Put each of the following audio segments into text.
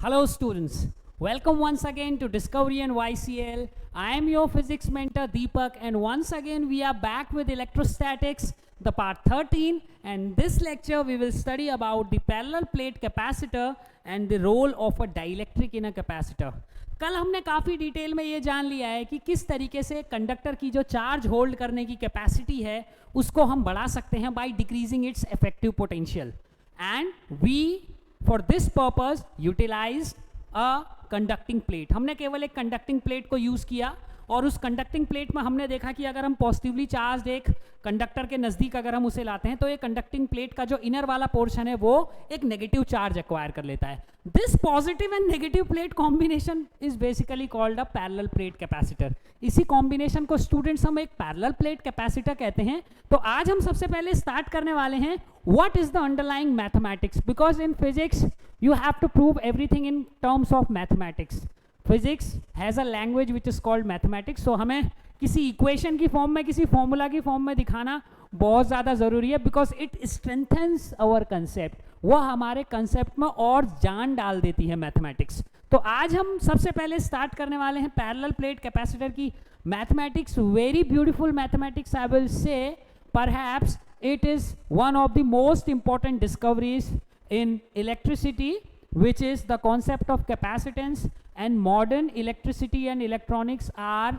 Hello students, welcome once again to Discovery and YCL. I am your physics mentor Deepak, and once again we are back with electrostatics, the part 13, and this lecture we will study about the parallel plate capacitor and the role of a dielectric in a capacitor. कल हमने काफ़ी detail में ये जान लिया है कि किस तरीके से कंडक्टर की जो चार्ज होल्ड करने की कैपेसिटी है उसको हम बढ़ा सकते हैं by decreasing its effective potential, and we for this purpose utilise a conducting plate. हमने केवल एक कंडक्टिंग प्लेट को यूज़ किया और उस कंडक्टिंग प्लेट में हमने देखा कि अगर हम पॉजिटिवली चार्ज एक कंडक्टर के नज़दीक अगर हम उसे लाते हैं तो ये कंडक्टिंग प्लेट का जो इनर वाला पोर्शन है वो एक नेगेटिव चार्ज एक्वायर कर लेता है. This positive and negative plate combination is basically called a parallel plate capacitor. इसी कॉम्बिनेशन को स्टूडेंट्स हम एक पैरेलल प्लेट कैपेसिटर कहते हैं. तो आज हम सबसे पहले स्टार्ट करने वाले हैं what is the underlying mathematics, because in physics you have to prove everything in terms of mathematics. Physics has a language which is called mathematics. So हमें किसी इक्वेशन की फॉर्म में, किसी फॉर्मूला की फॉर्म में दिखाना बहुत ज़्यादा ज़रूरी है, because it strengthens our concept. वह हमारे कंसेप्ट में और जान डाल देती है मैथमेटिक्स. तो आज हम सबसे पहले स्टार्ट करने वाले हैं पैरेलल प्लेट कैपेसिटर की mathematics. Very beautiful mathematics I will say. Perhaps it is one of the most important discoveries in electricity, which is the concept of capacitance, and modern electricity and electronics are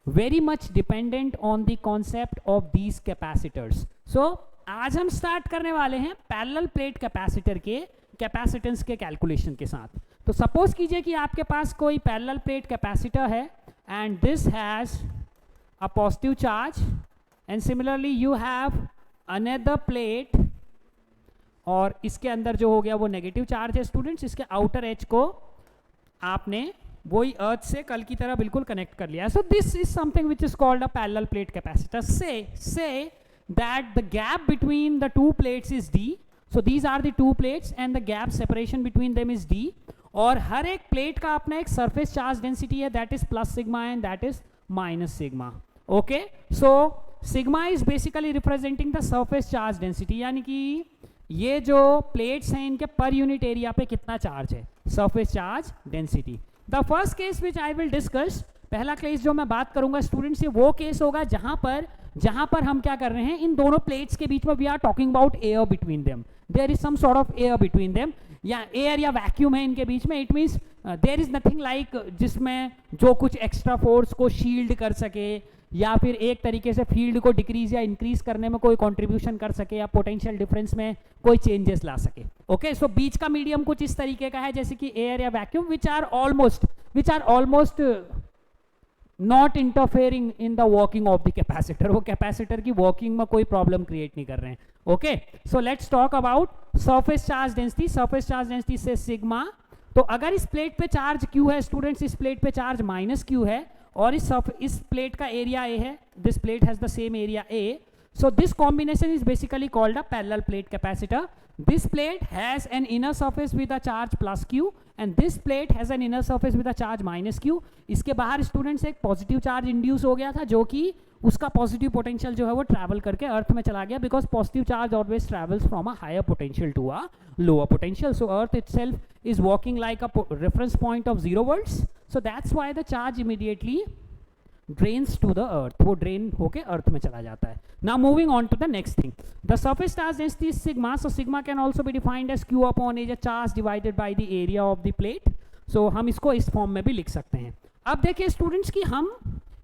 very much dependent on the concept of these capacitors. So आज हम start करने वाले हैं parallel plate capacitor के capacitance के calculation के साथ. तो सपोज कीजिए कि आपके पास कोई पैरेलल प्लेट कैपेसिटर है and this has a positive charge, and similarly you have another plate और इसके अंदर जो हो गया वो नेगेटिव चार्ज है. स्टूडेंट्स, इसके आउटर एज को आपने वही अर्थ से कल की तरह बिल्कुल कनेक्ट कर लिया. So this is something which is called a parallel plate capacitor. Say that the gap between the two plates is D. So these are the two plates and the gap separation between them is D. और हर एक plate का अपना एक surface charge density है, that is plus sigma and that is minus sigma. Okay, so sigma is basically representing the surface charge density, यानी कि ये जो प्लेट्स हैं इनके पर यूनिट एरिया पे कितना चार्ज है, surface charge density. The first case which I will discuss, पहला केस जो मैं बात करूंगा स्टूडेंट्स, ये वो केस होगा जहां पर हम क्या कर रहे हैं, इन दोनों प्लेट्स के बीच में we are talking about air between them. There is some sort of air between them, या एयर या वैक्यूम है इनके बीच में. It means there is nothing like जिसमें जो कुछ एक्स्ट्रा फोर्स को शील्ड कर सके या फिर एक तरीके से फील्ड को डिक्रीज या इंक्रीज करने में कोई कंट्रीब्यूशन कर सके या पोटेंशियल डिफरेंस में कोई चेंजेस ला सके. ओके, सो बीच का मीडियम कुछ इस तरीके का है जैसे कि एयर या vacuum which are almost not interfering in the working of the capacitor. वो कैपेसिटर की वर्किंग में कोई प्रॉब्लम क्रिएट नहीं कर रहे हैं. Okay, so let's talk about surface charge density. Surface charge density say sigma. तो अगर इस प्लेट पे चार्ज क्यू है स्टूडेंट्स, इस प्लेट पे चार्ज माइनस क्यू है और इस प्लेट का एरिया ए है, this plate has the same area A. So this combination is basically called a parallel plate capacitor. This plate has an inner surface with a charge plus Q and this plate has an inner surface with a charge minus Q. इसके बाहर students एक positive charge induce हो गया था जो कि उसका positive potential जो है वो ट्रैवल करके अर्थ में चला गया, because positive charge always travels from a higher potential to a lower potential. So earth itself is working like a reference point of 0 volts. So that's why the charge immediately drains to the earth. वो drain होके earth में चला जाता है. Now moving on to the next thing. The surface charge density is sigma. So sigma can also be defined as Q upon A, charge divided by the area of the plate. So हम इसको इस form में भी लिख सकते हैं. अब देखिए स्टूडेंट्स कि हम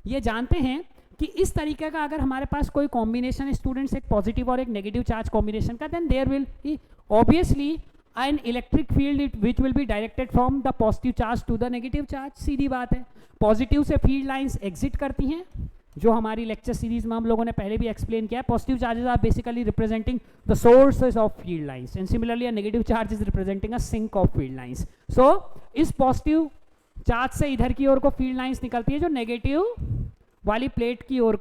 ये जानते हैं कि इस तरीके का अगर हमारे पास कोई कॉम्बिनेशन है स्टूडेंट्स, एक पॉजिटिव और एक नेगेटिव चार्ज कॉम्बिनेशन का, then there will obviously an electric field which will be directed from the positive charge to the negative charge. सीधी बात है. पॉजिटिव से फील्ड लाइंस एग्जिट करती हैं, जो हमारी लेक्चर सीरीज में हम लोगों ने पहले भी एक्सप्लेन किया है. Positive charges are basically representing the sources of field lines and similarly negative charge is representing a sink of field lines. So इस पॉजिटिव चार्ज से इधर की ओर को फील्ड लाइंस निकलती है जो नेगेटिव वाली प्लेट की ओर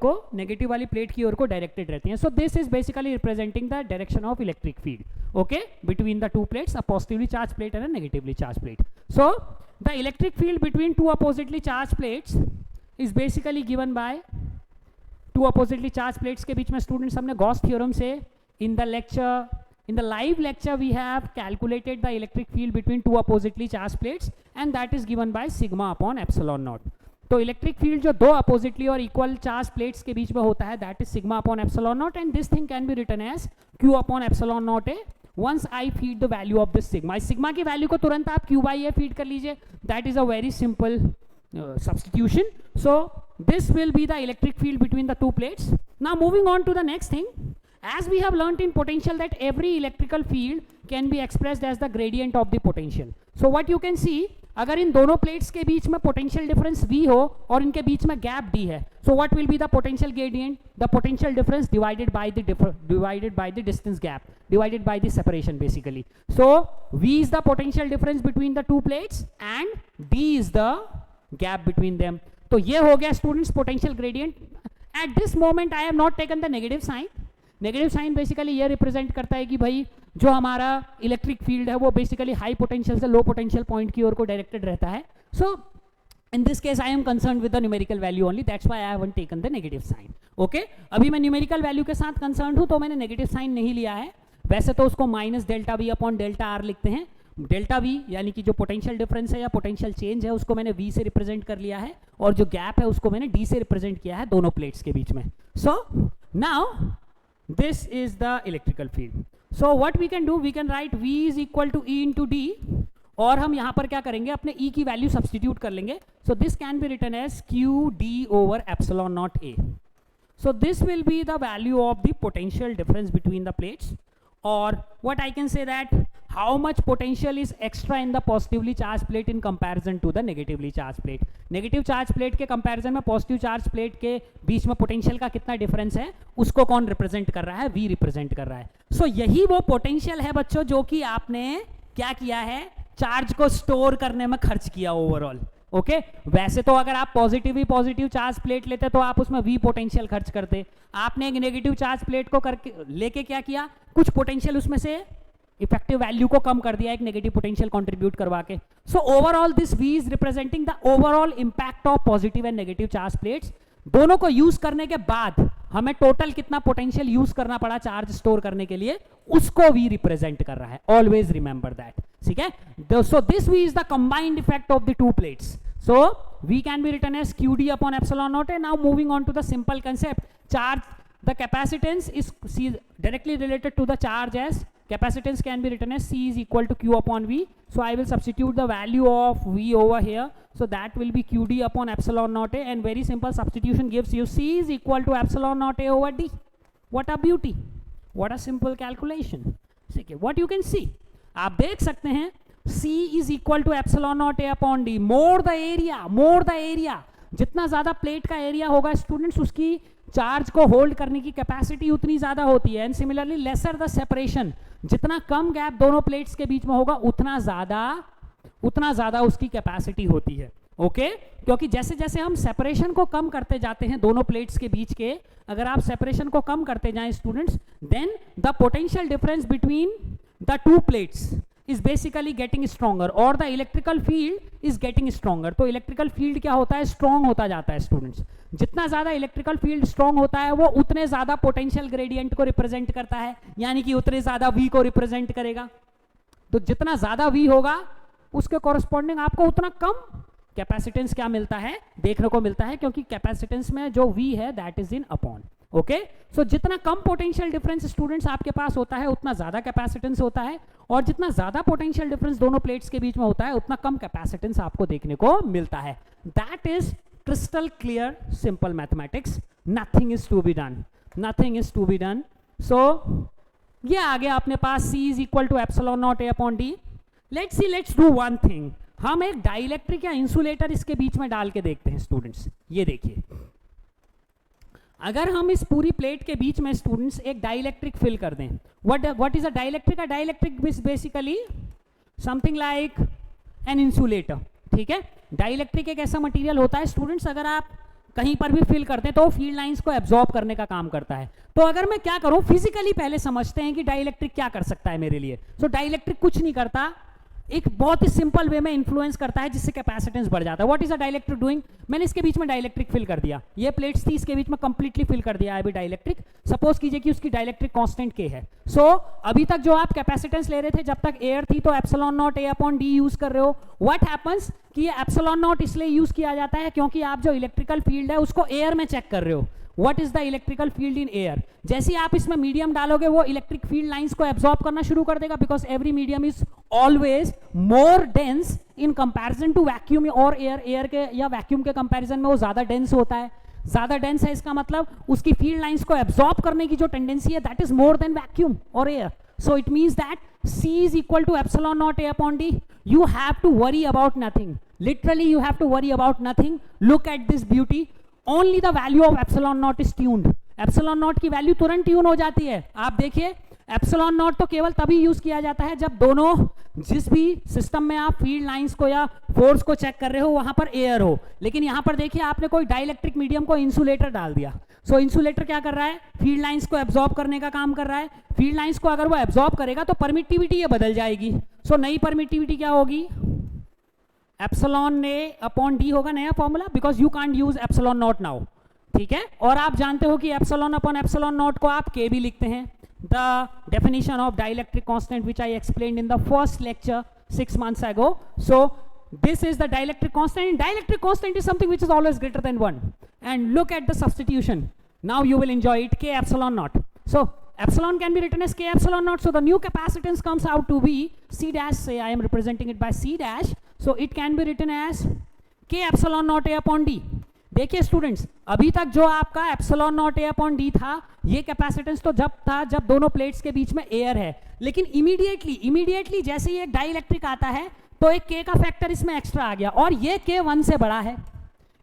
को डायरेक्टेड रहती हैं. सो this is basically representing the direction of electric field, okay, between the two plates, a positively charge plate and a negatively charge plate. So the electric field between two oppositely charge plates is basically given by two oppositely charge plates के बीच में students हमने Gauss theorem से in the lecture in the live lecture we have calculated the electric field between two oppositely charged plates and that is given by sigma upon epsilon naught. तो electric field जो दो oppositely और equal charge plates के बीच में होता है that is sigma upon epsilon naught and this thing can be written as Q upon epsilon naught A once I feed the value of this sigma. इस sigma की value को तुरंत आप क्यू बाई ए फीड कर लीजिए. That is a very simple substitution. So this will be the electric field between the two plates. Now moving on to the next thing, as we have learnt in potential that every electrical field can be expressed as the gradient of the potential. So what you can see, अगर इन दोनों plates के बीच में potential difference V हो और इनके बीच में गैप D है, so what will be the potential gradient? The potential difference divided by the distance gap, divided by the separation basically. So V is the potential difference between the two plates and D is the gap between them. तो ये हो गया students potential gradient. At this moment I have not taken the negative sign. Negative sign basically ये represent करता है कि भाई जो हमारा इलेक्ट्रिक फील्ड है वो बेसिकली हाई पोटेंशियल से लो पोटेंशियल पॉइंट की ओर को डायरेक्टेड रहता है. सो in this case I am concerned with the numerical value only, that's why I haven't taken the negative sign. Okay, अभी मैं न्यूमेरिकल वैल्यू के साथ कंसर्न हूं तो मैंने नेगेटिव साइन नहीं लिया है. वैसे तो उसको minus delta we upon delta R लिखते हैं. डेल्टा वी यानी कि जो पोटेंशियल डिफरेंस है या पोटेंशियल चेंज है उसको मैंने वी से रिप्रेजेंट कर लिया है और जो गैप है उसको मैंने डी से रिप्रेजेंट किया है दोनों प्लेट्स के बीच में. So now this is the electrical field. So what we can do, we can write V is equal to E into D और हम यहां पर क्या करेंगे अपने E की वैल्यू सब्सटीट्यूट कर लेंगे. So this can be written as Q D over epsilon naught A. So this will be the value of the potential difference between the plates. Or what I can say that how much potential is extra in the positively charged plate in comparison to the negatively charged plate. Negative charge plate के comparison में positive charge plate के बीच में potential का कितना difference है उसको कौन represent कर रहा है, V represent कर रहा है. So यही वो potential है बच्चों जो कि आपने क्या किया है, चार्ज को स्टोर करने में खर्च किया ओवरऑल. ओके वैसे तो अगर आप पॉजिटिव चार्ज प्लेट लेते तो आप उसमें V पोटेंशियल खर्च करते. आपने एक नेगेटिव चार्ज प्लेट को करके लेके क्या किया, कुछ पोटेंशियल उसमें से इफेक्टिव वैल्यू को कम कर दिया एक नेगेटिव पोटेंशियल कंट्रीब्यूट करवा के. So overall this V is representing the overall impact of positive and negative charge plates. दोनों को यूज करने के बाद हमें टोटल कितना पोटेंशियल यूज करना पड़ा चार्ज स्टोर करने के लिए उसको V रिप्रेजेंट कर रहा है. Always remember that. ठीक है. So this V is the combined effect of the two plates. So V can be written as QD upon epsilon naught. And now moving on to the simple concept, charge, the capacitance is directly related to the charge as capacitance can be written as C is equal to Q upon V. So I will substitute the value of V over here. So that will be QD upon epsilon naught A, and very simple substitution gives you C is equal to epsilon naught A over D. What a beauty! What a simple calculation. Okay, what you can see, आप देख सकते हैं C is equal to epsilon naught A upon D. More the area. जितना ज्यादा plate का area होगा students उसकी charge को होल्ड करने की कैपेसिटी उतनी ज्यादा होती है. And similarly lesser the separation, जितना कम गैप दोनों प्लेट्स के बीच में होगा उतना ज्यादा उसकी कैपेसिटी होती है. ओके क्योंकि जैसे जैसे हम सेपरेशन को कम करते जाते हैं दोनों प्लेट्स के बीच के, अगर आप सेपरेशन को कम करते जाएं students, then the potential difference between the two plates is basically getting stronger or the electrical field is getting stronger. तो electrical field क्या होता है, strong होता जाता है स्टूडेंट्स. जितना ज्यादा electrical field strong होता है वो उतने ज्यादा potential gradient को represent करता है, यानी कि उतने ज्यादा V को represent करेगा. तो जितना ज्यादा V होगा उसके corresponding आपको उतना कम कैपेसिटेंस क्या मिलता है, देखने को मिलता है, क्योंकि कैपेसिटेंस में जो V है that is in upon. Okay so जितना कम पोटेंशियल डिफरेंस स्टूडेंट्स आपके पास होता है उतना ज्यादा कैपेसिटेंस होता है, और जितना ज्यादा पोटेंशियल डिफरेंस दोनों प्लेट्स के बीच में होता है उतना कम कैपेसिटेंस आपको देखने को मिलता है. That is crystal clear simple mathematics. Nothing is to be done. So ये आ गया अपने पास C is equal to epsilon not A upon D. Let's do one thing. हम एक डाइलेक्ट्रिक या इंसुलेटर इसके बीच में डाल के देखते हैं स्टूडेंट्स. ये देखिए, अगर हम इस पूरी प्लेट के बीच में स्टूडेंट्स एक डाइलेक्ट्रिक फिल कर दें, what is a dielectric? A dielectric is basically something like an insulator. ठीक है, डाइलेक्ट्रिक एक ऐसा मटेरियल होता है स्टूडेंट्स, अगर आप कहीं पर भी फिल करते हैं तो फील्ड लाइंस को एब्जॉर्ब करने का काम करता है. तो अगर मैं क्या करूं, फिजिकली पहले समझते हैं कि डाइलेक्ट्रिक क्या कर सकता है मेरे लिए. सो डाइलेक्ट्रिक कुछ नहीं करता, एक बहुत ही सिंपल वे में इन्फ्लुएंस करता है जिससे कैपेसिटेंस बढ़ जाता है. What is a dielectric doing? मैंने इसके बीच में डाइलेक्ट्रिक फिल कर दिया, ये प्लेट्स थी, इसके बीच में कंप्लीटली फिल कर दिया है अभी डाइलेक्ट्रिक. सपोज कीजिए कि उसकी डाइलेक्ट्रिक कांस्टेंट के है. सो अभी तक जो आप कैपेसिटेंस ले रहे थे जब तक एयर थी तो एप्सिलॉन नॉट ए अपॉन डी यूज कर रहे हो. व्हाट हैपेंस कि ये एप्सिलॉन नॉट इसलिए यूज किया जाता है क्योंकि आप जो इलेक्ट्रिकल फील्ड है उसको एयर में चेक कर रहे हो. What is the electrical field in air? जैसे ही आप इसमें मीडियम डालोगे वो इलेक्ट्रिक फील्ड लाइंस को एब्जॉर्ब करना शुरू कर देगा, because every medium is always more dense in comparison to vacuum और एयर. एयर के या वैक्यूम के कंपैरिजन में वो ज्यादा डेंस होता है. ज्यादा डेंस है इसका मतलब उसकी फील्ड लाइंस को एब्जॉर्ब करने की जो टेंडेंसी है that is more than vacuum और air. So it means that C is equal to epsilon naught A upon D. You have to worry about nothing. Literally you have to worry about nothing. Look at this beauty. Only the value of epsilon naught is tuned. Epsilon naught की value तुरंत tune हो जाती है. आप देखिए epsilon not तो केवल तभी यूज किया जाता है जब दोनों जिस भी सिस्टम में आप फील्ड लाइंस को या फोर्स को चेक कर रहे हो वहां पर एयर हो. लेकिन यहां पर देखिए आपने कोई डाइलेक्ट्रिक मीडियम को इंसुलेटर डाल दिया. सो इंसुलेटर क्या कर रहा है? फील्ड लाइंस को एब्जॉर्ब करने का काम कर रहा है. फील्ड लाइंस को अगर वो एब्जॉर्ब करेगा तो परमिटिविटी ये बदल जाएगी. सो नई परमिटिविटी क्या होगी? एप्सिलॉन ए अपॉन डी होगा नया formula, because you can't use epsilon not now. ठीक है, और आप जानते हो कि एप्सिलॉन अपॉन एप्सिलॉन नॉट को आप के भी लिखते हैं. The definition of dielectric constant which I explained in the first lecture 6 months ago. So this is the dielectric constant, and dielectric constant is something which is always greater than 1. And look at the substitution. Now you will enjoy it. K epsilon naught. So epsilon can be written as K epsilon naught. So the new capacitance comes out to be C dash. Say I am representing it by C dash. So it can be written as K epsilon naught A upon D. देखिए students, अभी तक जो आपका epsilon naught ए upon D था, ये capacitance तो जब था जब दोनों प्लेट्स के बीच में एयर है. लेकिन इमीडिएटली जैसे ही एक डाइलेक्ट्रिक आता है तो एक के का फैक्टर इसमें एक्स्ट्रा आ गया और ये के 1 से बड़ा है.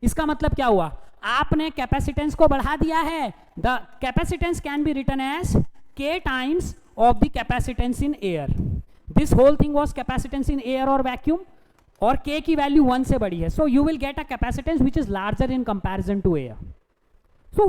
इसका मतलब क्या हुआ? आपने कैपेसिटेंस को बढ़ा दिया है. The capacitance can be written as K times of the capacitance in air. This whole thing was capacitance in air और वैक्यूम, और k की वैल्यू 1 से बड़ी है. So you will get a capacitance which is larger in comparison to air. So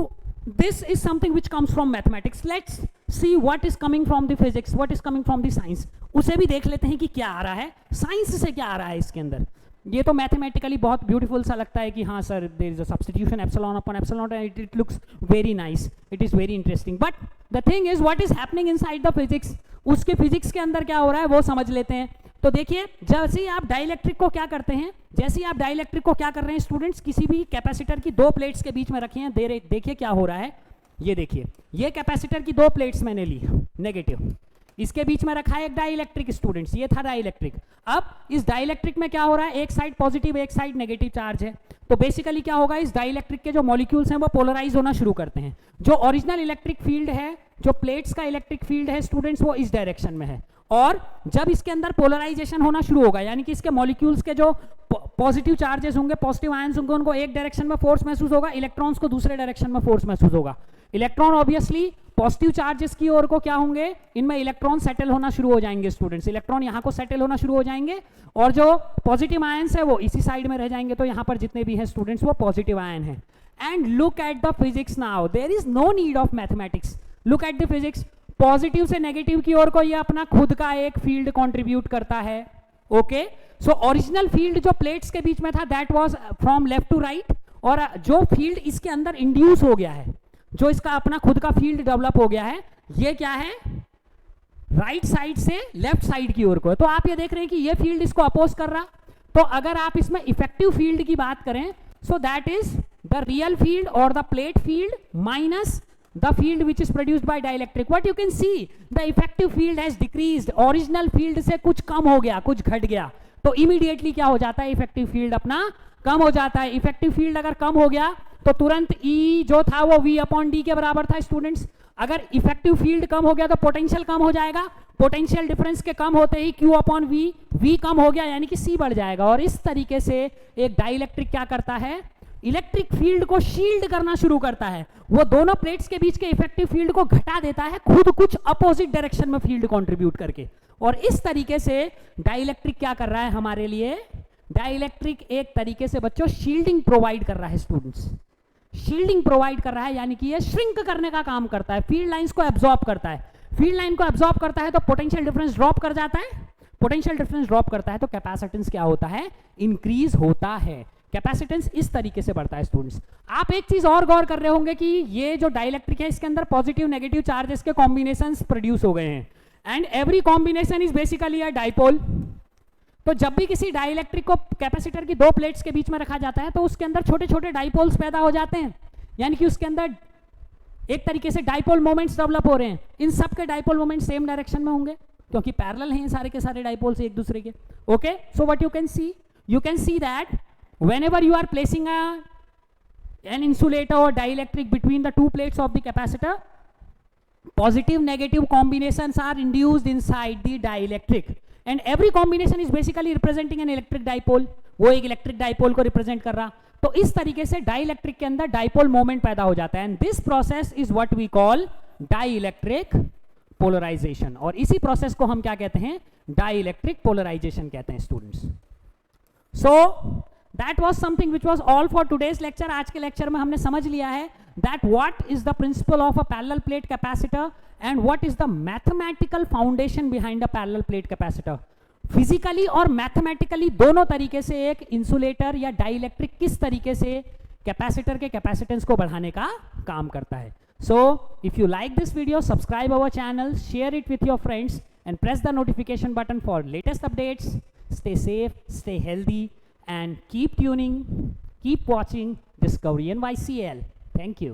this is something which comes from mathematics. Let's see what is coming from the physics, what is coming from the science. उसे भी देख लेते हैं कि क्या आ रहा है science से, क्या आ रहा है इसके अंदर. ये तो मैथमेटिकली बहुत ब्यूटीफुल सा लगता है कि हाँ sir there is a substitution epsilon upon epsilon and it looks very nice, it is very interesting. But the thing is what is happening inside the physics, उसके फिजिक्स के अंदर क्या हो रहा है वो समझ लेते हैं. तो देखिए जैसे ही आप डाइलेक्ट्रिक को क्या करते हैं, जैसे ही आप डाइलेक्ट्रिक को क्या कर रहे हैं स्टूडेंट्स, किसी भी कैपेसिटर की 2 प्लेट्स के बीच में रखे हैं. देखिए क्या हो रहा है. ये देखिए, ये कैपेसिटर की 2 प्लेट्स मैंने ली नेगेटिव, इसके बीच में रखा है एक डाइलेक्ट्रिक. स्टूडेंट्स ये था डाइलेक्ट्रिक. अब इस डाइलेक्ट्रिक में क्या हो रहा है? एक साइड पॉजिटिव एक साइड नेगेटिव चार्ज है. तो बेसिकली क्या होगा, इस डाइलेक्ट्रिक के जो मॉलिक्यूल्स हैं वो पोलराइज होना शुरू करते हैं. जो ओरिजिनल इलेक्ट्रिक फील्ड है, जो प्लेट्स का इलेक्ट्रिक फील्ड है स्टूडेंट्स, वो इस डायरेक्शन में है. और जब इसके अंदर पोलराइजेशन होना शुरू होगा, यानी कि इसके मॉलिक्यूल्स के जो पॉजिटिव चार्जेस होंगे, पॉजिटिव आयंस होंगे, उनको एक डायरेक्शन में फोर्स महसूस होगा, इलेक्ट्रॉन्स को दूसरे डायरेक्शन में फोर्स महसूस होगा. इलेक्ट्रॉन ऑब्वियसली पॉजिटिव चार्जेस की ओर को क्या होंगे, इनमें इलेक्ट्रॉन सेटल होना शुरू हो जाएंगे स्टूडेंट्स. इलेक्ट्रॉन यहाँ को सेटल होना शुरू हो जाएंगे और जो पॉजिटिव आयंस है वो इसी साइड में रह जाएंगे. तो यहाँ पर जितने भी हैं स्टूडेंट्स वो पॉजिटिव आयन है. And look at the physics now, there is no need of mathematics. Look at the physics. Positive से नेगेटिव की ओर को ये अपना खुद का एक फील्ड कंट्रीब्यूट करता है. ओके, सो ओरिजिनल फील्ड जो प्लेट्स के बीच में था that was from left to right, और जो फील्ड इसके अंदर इंड्यूस हो गया है, जो इसका अपना खुद का फील्ड डेवलप हो गया है, ये क्या है? राइट साइड से लेफ्ट साइड की ओर को है. तो आप ये देख रहे हैं कि ये फील्ड इसको अपोज कर रहा. तो अगर आप इसमें इफेक्टिव फील्ड की बात करें, so that is the real field और the plate field minus the field which is produced by dielectric. What you can see, the effective field has decreased. Original field से कुछ कम हो गया, कुछ घट गया. तो immediately क्या हो जाता है? इफेक्टिव फील्ड अपना कम हो जाता है. इफेक्टिव फील्ड अगर कम हो गया तो तुरंत E जो था वो V अपॉन डी के बराबर था स्टूडेंट्स. अगर इफेक्टिव फील्ड कम हो गया तो पोटेंशियल कम हो जाएगा. पोटेंशियल डिफरेंस के कम होते ही Q अपॉन V कम हो गया यानी कि C बढ़ जाएगा. और इस तरीके से एक डाइलेक्ट्रिक क्या करता है? इलेक्ट्रिक फील्ड को शील्ड करना शुरू करता है. वो दोनों प्लेट्स के बीच के इफेक्टिव फील्ड को घटा देता है, खुद कुछ अपोजिट डायरेक्शन में फील्ड कंट्रीब्यूट करके. और इस तरीके से डाइलेक्ट्रिक क्या कर रहा है हमारे लिए? डाइलेक्ट्रिक एक तरीके से बच्चों शील्डिंग प्रोवाइड कर रहा है स्टूडेंट्स. शील्डिंग प्रोवाइड कर रहा है यानी कि ये श्रिंक करने का काम करता है, फील्ड लाइंस को एब्जॉर्ब करता है. फील्ड लाइन को एब्जॉर्ब करता है तो पोटेंशियल डिफरेंस ड्रॉप कर जाता है. पोटेंशियल डिफरेंस ड्रॉप करता है तो कैपेसिटेंस क्या होता है, इंक्रीज होता है। कैपेसिटेंस इस तरीके से बढ़ता है स्टूडेंट्स। आप एक चीज और गौर कर रहे होंगे कि ये जो डाइलेक्ट्रिक है इसके अंदर पॉजिटिव नेगेटिव चार्जेस के कॉम्बिनेशंस प्रोड्यूस हो गए हैं, and every combination is basically a dipole. तो जब भी किसी डाइलेक्ट्रिक को कैपेसिटर की दो प्लेट्स के बीच में रखा जाता है तो उसके अंदर छोटे छोटे डाइपोल्स पैदा हो जाते हैं, यानी कि उसके अंदर एक तरीके से डाइपोल मोमेंट्स डेवलप हो रहे हैं। इन सब के डाइपोल मोमेंट सेम डायरेक्शन में होंगे क्योंकि पैरेलल हैं सारे के सारे डाइपोल्स एक दूसरे के। Okay, so what you can see that whenever you are placing an insulator or dielectric between the two plates of the capacitor, positive negative combinations are induced inside the dielectric, and every combination is basically representing an electric dipole। वो एक electric dipole को represent कर रहा। तो इस तरीके से dielectric के अंदर डाइपोल मोमेंट पैदा हो जाता है, and this process is what we call dielectric polarisation. और इसी प्रोसेस को हम क्या कहते हैं, डाइलेक्ट्रिक पोलराइजेशन कहते हैं students. So that was something which was all for today's lecture। आज के लेक्चर में हमने समझ लिया है that what is the principle of a parallel plate capacitor and what is the mathematical foundation behind a parallel plate capacitor। Physically और mathematically दोनों तरीके से एक इंसुलेटर या डाइलेक्ट्रिक किस तरीके से कैपेसिटर के कैपेसिटेंस को बढ़ाने का काम करता है। So if you like this video, subscribe our channel, share it with your friends and press the notification button for latest updates. Stay safe, stay healthy, and keep tuning, keep watching Discovery NYCL. Thank you.